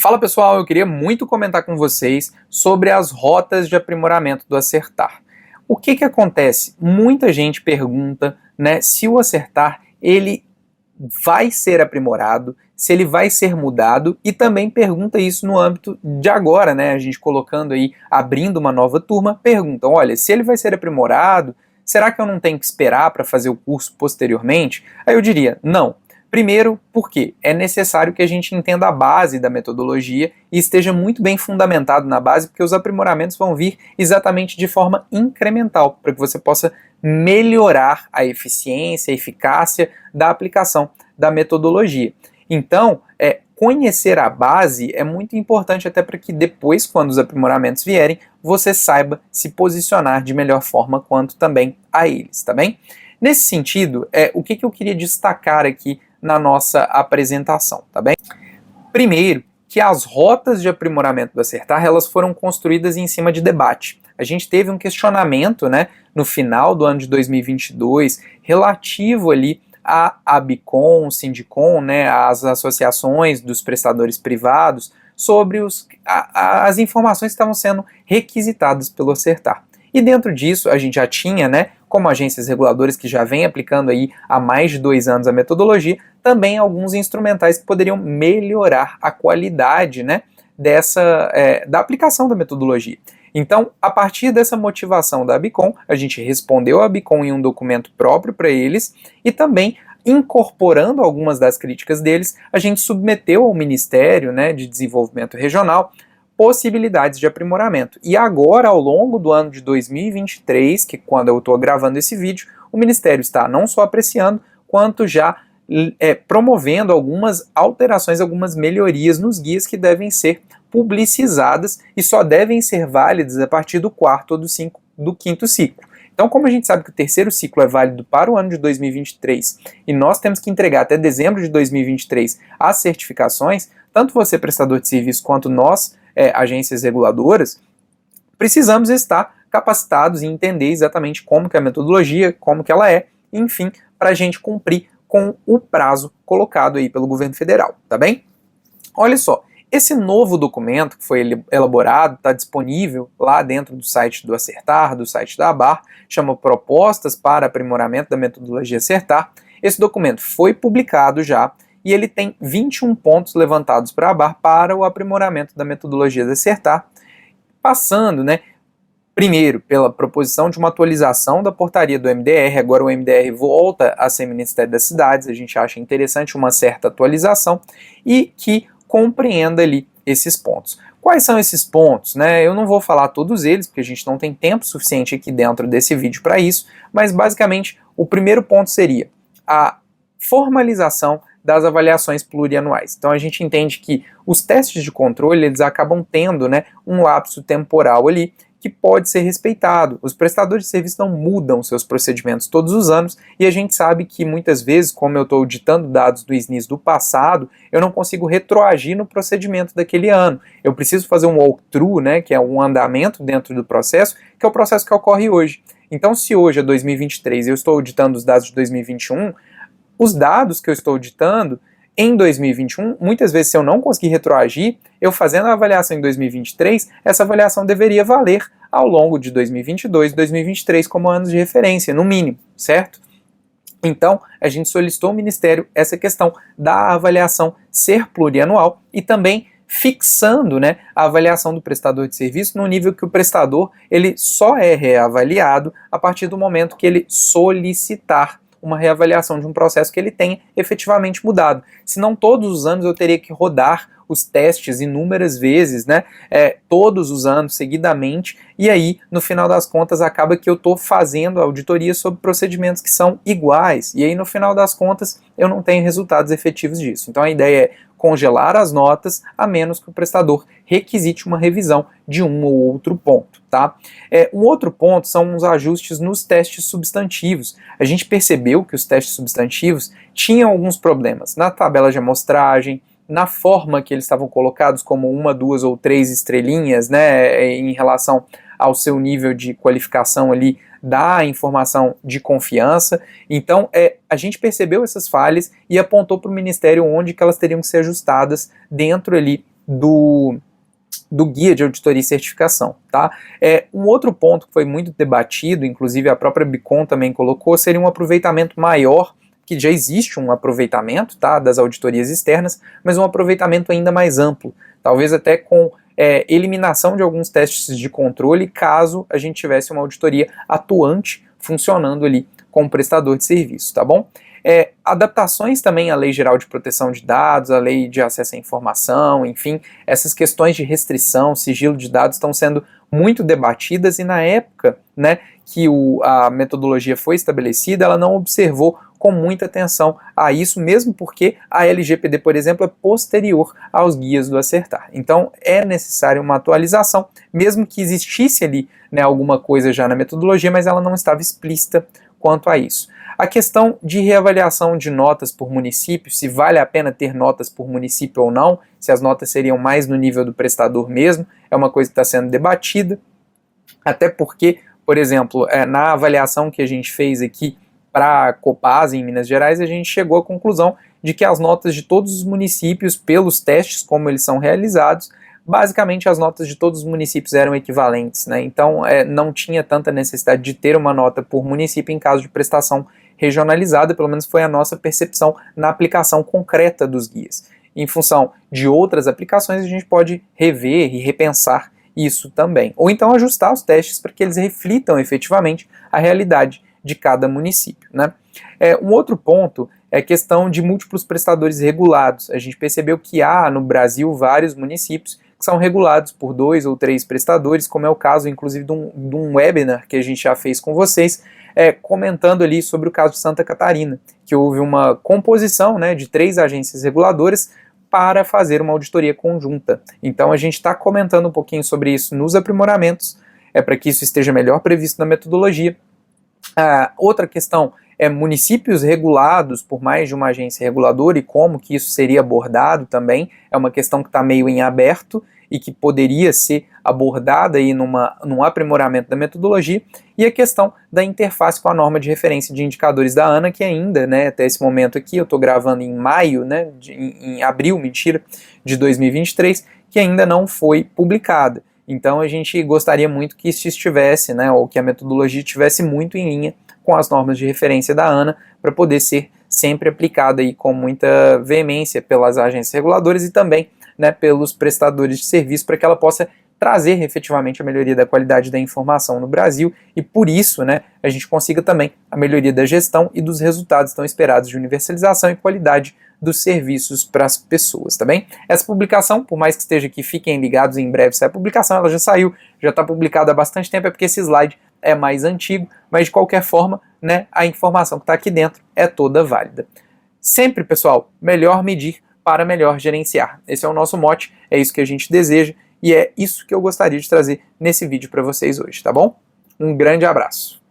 Fala pessoal, eu queria muito comentar com vocês sobre as rotas de aprimoramento do Acertar. O que acontece? Muita gente pergunta, né, se o Acertar ele vai ser aprimorado, se ele vai ser mudado, e também pergunta isso no âmbito de agora, né, a gente colocando aí, abrindo uma nova turma, perguntam, olha, se ele vai ser aprimorado, será que eu não tenho que esperar para fazer o curso posteriormente? Aí eu diria, não. Primeiro, porque é necessário que a gente entenda a base da metodologia e esteja muito bem fundamentado na base, porque os aprimoramentos vão vir exatamente de forma incremental, para que você possa melhorar a eficiência, a eficácia da aplicação da metodologia. Então, conhecer a base é muito importante até para que depois, quando os aprimoramentos vierem, você saiba se posicionar de melhor forma quanto também a eles, tá bem? Nesse sentido, o que eu queria destacar aqui na nossa apresentação, tá bem? Primeiro, que as rotas de aprimoramento do Acertar, elas foram construídas em cima de debate. A gente teve um questionamento, né, no final do ano de 2022, relativo ali à ABCOM, Sindicom, né, às associações dos prestadores privados, sobre as informações que estavam sendo requisitadas pelo Acertar. E dentro disso, a gente já tinha, né, como agências reguladoras que já vêm aplicando aí há mais de 2 anos a metodologia, também alguns instrumentais que poderiam melhorar a qualidade, né, da aplicação da metodologia. Então, a partir dessa motivação da ABCOM, a gente respondeu a ABCOM em um documento próprio para eles e também, incorporando algumas das críticas deles, a gente submeteu ao Ministério, né, de Desenvolvimento Regional possibilidades de aprimoramento. E agora, ao longo do ano de 2023, que quando eu estou gravando esse vídeo, o Ministério está não só apreciando, quanto já promovendo algumas alterações, algumas melhorias nos guias que devem ser publicizadas e só devem ser válidas a partir do 4º ou do 5º ciclo. Então, como a gente sabe que o 3º ciclo é válido para o ano de 2023 e nós temos que entregar até dezembro de 2023 as certificações, tanto você, prestador de serviço, quanto nós, agências reguladoras, precisamos estar capacitados e entender exatamente como que é a metodologia, como que ela é, enfim, para a gente cumprir com o prazo colocado aí pelo governo federal, tá bem? Olha só, esse novo documento que foi elaborado, está disponível lá dentro do site do Acertar, do site da ABAR, chama Propostas para Aprimoramento da Metodologia Acertar. Esse documento foi publicado já, e ele tem 21 pontos levantados para a ABAR para o aprimoramento da metodologia de Acertar, passando, né, primeiro pela proposição de uma atualização da portaria do MDR, agora o MDR volta a ser Ministério das Cidades, a gente acha interessante uma certa atualização, e que compreenda ali esses pontos. Quais são esses pontos, né? Eu não vou falar todos eles, porque a gente não tem tempo suficiente aqui dentro desse vídeo para isso, mas basicamente o primeiro ponto seria a formalização das avaliações plurianuais. Então a gente entende que os testes de controle eles acabam tendo, né, um lapso temporal ali que pode ser respeitado. Os prestadores de serviço não mudam seus procedimentos todos os anos e a gente sabe que muitas vezes, como eu estou auditando dados do SNIS do passado, eu não consigo retroagir no procedimento daquele ano. Eu preciso fazer um walkthrough, né, que é um andamento dentro do processo, que é o processo que ocorre hoje. Então se hoje é 2023 e eu estou auditando os dados de 2021, os dados que eu estou auditando em 2021, muitas vezes se eu não conseguir retroagir, eu fazendo a avaliação em 2023, essa avaliação deveria valer ao longo de 2022 e 2023 como anos de referência, no mínimo, certo? Então, a gente solicitou ao Ministério essa questão da avaliação ser plurianual e também fixando, né, a avaliação do prestador de serviço no nível que o prestador ele só é reavaliado a partir do momento que ele solicitar uma reavaliação de um processo que ele tenha efetivamente mudado. Senão todos os anos eu teria que rodar os testes inúmeras vezes, né, todos os anos, seguidamente, e aí, no final das contas, acaba que eu estou fazendo auditoria sobre procedimentos que são iguais, e aí, no final das contas, eu não tenho resultados efetivos disso. Então, a ideia é congelar as notas, a menos que o prestador requisite uma revisão de um ou outro ponto, tá? Um outro ponto são os ajustes nos testes substantivos. A gente percebeu que os testes substantivos tinham alguns problemas na tabela de amostragem, na forma que eles estavam colocados como 1, 2 ou 3 estrelinhas, né, em relação ao seu nível de qualificação ali da informação de confiança. Então, a gente percebeu essas falhas e apontou para o Ministério onde que elas teriam que ser ajustadas dentro ali do Guia de Auditoria e Certificação, tá? Um outro ponto que foi muito debatido, inclusive a própria Bicom também colocou, seria um aproveitamento maior, que já existe um aproveitamento, tá, das auditorias externas, mas um aproveitamento ainda mais amplo, talvez até com eliminação de alguns testes de controle, caso a gente tivesse uma auditoria atuante funcionando ali como prestador de serviço, tá bom? Adaptações também à Lei Geral de Proteção de Dados, à Lei de Acesso à Informação, enfim, essas questões de restrição, sigilo de dados estão sendo muito debatidas e na época, né, que a metodologia foi estabelecida, ela não observou com muita atenção a isso, mesmo porque a LGPD, por exemplo, é posterior aos guias do Acertar. Então é necessária uma atualização, mesmo que existisse ali, né, alguma coisa já na metodologia, mas ela não estava explícita quanto a isso. A questão de reavaliação de notas por município, se vale a pena ter notas por município ou não, se as notas seriam mais no nível do prestador mesmo, é uma coisa que está sendo debatida, até porque, por exemplo, na avaliação que a gente fez aqui para a Copasa em Minas Gerais, a gente chegou à conclusão de que as notas de todos os municípios, pelos testes como eles são realizados, basicamente as notas de todos os municípios eram equivalentes, né? Então não tinha tanta necessidade de ter uma nota por município em caso de prestação regionalizada, pelo menos foi a nossa percepção na aplicação concreta dos guias. Em função de outras aplicações, a gente pode rever e repensar isso também, ou então ajustar os testes para que eles reflitam efetivamente a realidade de cada município, né? Um outro ponto é a questão de múltiplos prestadores regulados. A gente percebeu que há no Brasil vários municípios que são regulados por 2 ou 3 prestadores, como é o caso, inclusive, de um webinar que a gente já fez com vocês, comentando ali sobre o caso de Santa Catarina, que houve uma composição, né, de 3 agências reguladoras para fazer uma auditoria conjunta. Então a gente está comentando um pouquinho sobre isso nos aprimoramentos, para que isso esteja melhor previsto na metodologia. Outra questão é municípios regulados por mais de uma agência reguladora e como que isso seria abordado também, é uma questão que está meio em aberto e que poderia ser abordada aí num aprimoramento da metodologia, e a questão da interface com a norma de referência de indicadores da ANA, que ainda, né, até esse momento aqui, eu estou gravando em maio, né, em abril, de 2023, que ainda não foi publicada. Então a gente gostaria muito que isso estivesse, né, ou que a metodologia estivesse muito em linha com as normas de referência da ANA, para poder ser sempre aplicada aí com muita veemência pelas agências reguladoras e também, né, pelos prestadores de serviço, para que ela possa trazer efetivamente a melhoria da qualidade da informação no Brasil e por isso, né, a gente consiga também a melhoria da gestão e dos resultados tão esperados de universalização e qualidade dos serviços para as pessoas, tá bem? Essa publicação, por mais que esteja aqui, fiquem ligados, em breve sai a publicação, ela já saiu, já está publicada há bastante tempo, é porque esse slide é mais antigo, mas de qualquer forma, né, a informação que está aqui dentro é toda válida. Sempre, pessoal, melhor medir para melhor gerenciar. Esse é o nosso mote, é isso que a gente deseja e é isso que eu gostaria de trazer nesse vídeo para vocês hoje, tá bom? Um grande abraço!